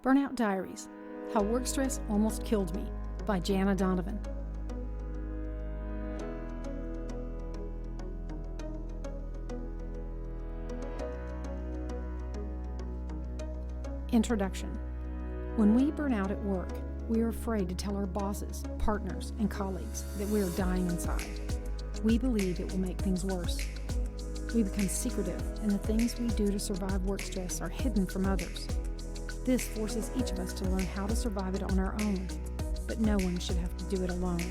Burnout Diaries, How Work Stress Almost Killed Me by Janna Donovan. Introduction. When we burn out at work, we are afraid to tell our bosses, partners, and colleagues that we are dying inside. We believe it will make things worse. We become secretive, and the things we do to survive work stress are hidden from others. This forces each of us to learn how to survive it on our own, but no one should have to do it alone.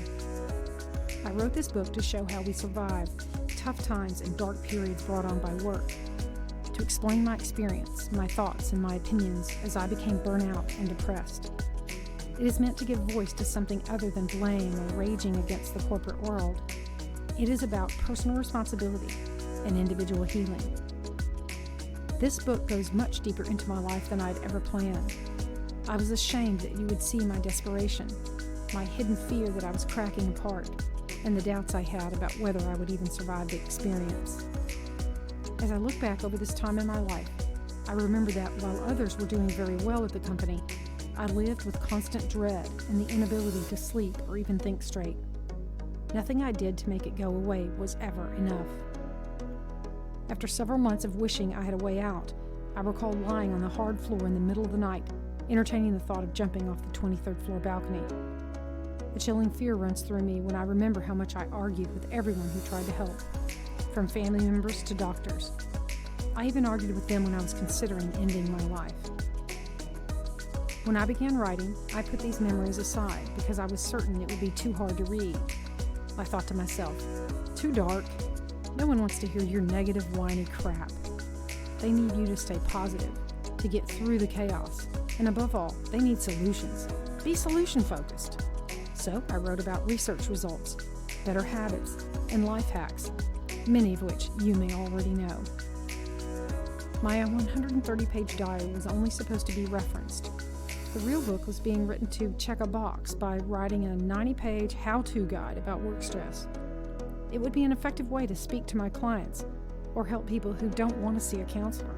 I wrote this book to show how we survive tough times and dark periods brought on by work, to explain my experience, my thoughts, and my opinions as I became burnout and depressed. It is meant to give voice to something other than blame or raging against the corporate world. It is about personal responsibility and individual healing. This book goes much deeper into my life than I'd ever planned. I was ashamed that you would see my desperation, my hidden fear that I was cracking apart, and the doubts I had about whether I would even survive the experience. As I look back over this time in my life, I remember that while others were doing very well at the company, I lived with constant dread and the inability to sleep or even think straight. Nothing I did to make it go away was ever enough. After several months of wishing I had a way out, I recall lying on the hard floor in the middle of the night, entertaining the thought of jumping off the 23rd floor balcony. A chilling fear runs through me when I remember how much I argued with everyone who tried to help, from family members to doctors. I even argued with them when I was considering ending my life. When I began writing, I put these memories aside because I was certain it would be too hard to read. I thought to myself, too dark. No one wants to hear your negative, whiny crap. They need you to stay positive, to get through the chaos, and above all, they need solutions. Be solution-focused. So I wrote about research results, better habits, and life hacks, many of which you may already know. My 130-page diary was only supposed to be referenced. The real book was being written to check a box by writing a 90-page how-to guide about work stress. It would be an effective way to speak to my clients or help people who don't want to see a counselor.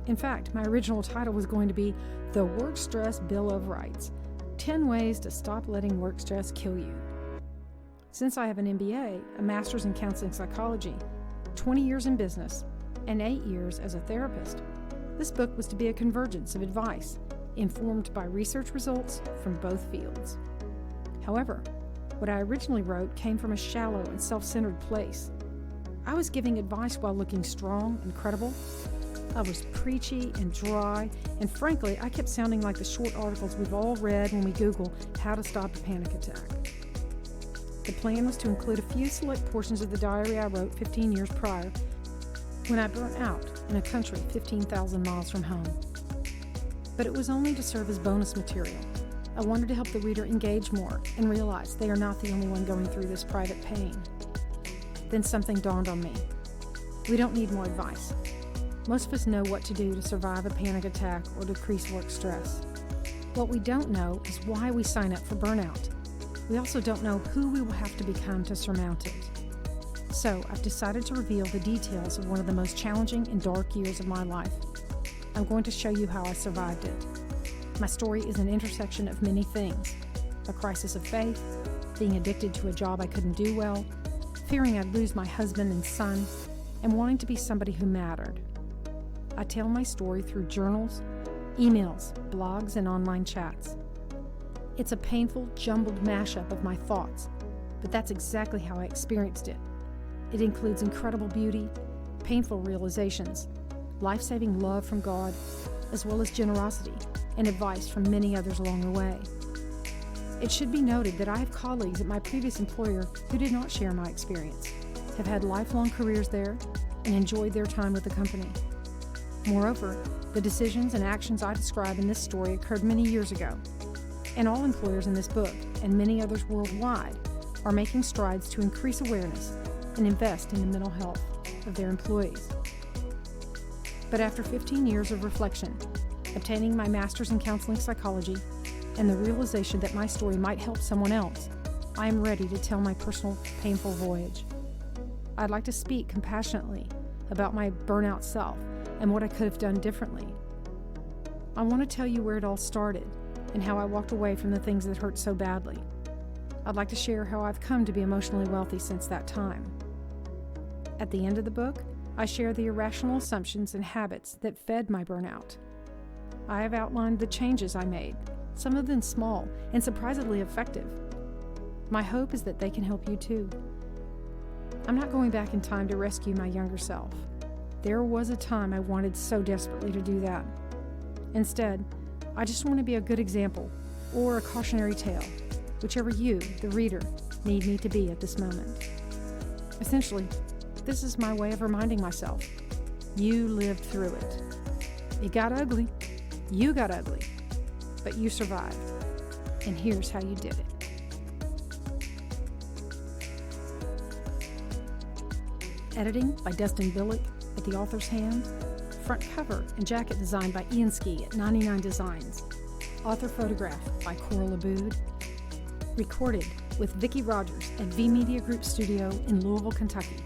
In fact, my original title was going to be The Work Stress Bill of Rights: 10 Ways to Stop Letting Work Stress Kill You. Since I have an MBA, a Master's in Counseling Psychology, 20 years in business, and 8 years as a therapist, this book was to be a convergence of advice informed by research results from both fields. However, what I originally wrote came from a shallow and self-centered place. I was giving advice while looking strong and credible. I was preachy and dry, and frankly, I kept sounding like the short articles we've all read when we Google how to stop a panic attack. The plan was to include a few select portions of the diary I wrote 15 years prior, when I burnt out in a country 15,000 miles from home. But it was only to serve as bonus material. I wanted to help the reader engage more and realize they are not the only one going through this private pain. Then something dawned on me. We don't need more advice. Most of us know what to do to survive a panic attack or decrease work stress. What we don't know is why we sign up for burnout. We also don't know who we will have to become to surmount it. So I've decided to reveal the details of one of the most challenging and dark years of my life. I'm going to show you how I survived it. My story is an intersection of many things: a crisis of faith, being addicted to a job I couldn't do well, fearing I'd lose my husband and son, and wanting to be somebody who mattered. I tell my story through journals, emails, blogs, and online chats. It's a painful, jumbled mashup of my thoughts, but that's exactly how I experienced it. It includes incredible beauty, painful realizations, life-saving love from God, as well as generosity and advice from many others along the way. It should be noted that I have colleagues at my previous employer who did not share my experience, have had lifelong careers there, and enjoyed their time with the company. Moreover, the decisions and actions I describe in this story occurred many years ago, and all employers in this book, and many others worldwide, are making strides to increase awareness and invest in the mental health of their employees. But after 15 years of reflection, obtaining my Master's in Counseling Psychology, and the realization that my story might help someone else, I am ready to tell my personal, painful voyage. I'd like to speak compassionately about my burnout self and what I could have done differently. I want to tell you where it all started and how I walked away from the things that hurt so badly. I'd like to share how I've come to be emotionally wealthy since that time. At the end of the book, I share the irrational assumptions and habits that fed my burnout. I have outlined the changes I made, some of them small and surprisingly effective. My hope is that they can help you too. I'm not going back in time to rescue my younger self. There was a time I wanted so desperately to do that. Instead, I just want to be a good example or a cautionary tale, whichever you, the reader, need me to be at this moment. Essentially, this is my way of reminding myself, you lived through it. It got ugly, you got ugly, but you survived, and here's how you did it. Editing by Dustin Billick at the author's hand. Front cover and jacket design by Ian Ski at 99 Designs. Author photograph by Coral Abood. Recorded with Vicki Rogers at V Media Group Studio in Louisville, Kentucky.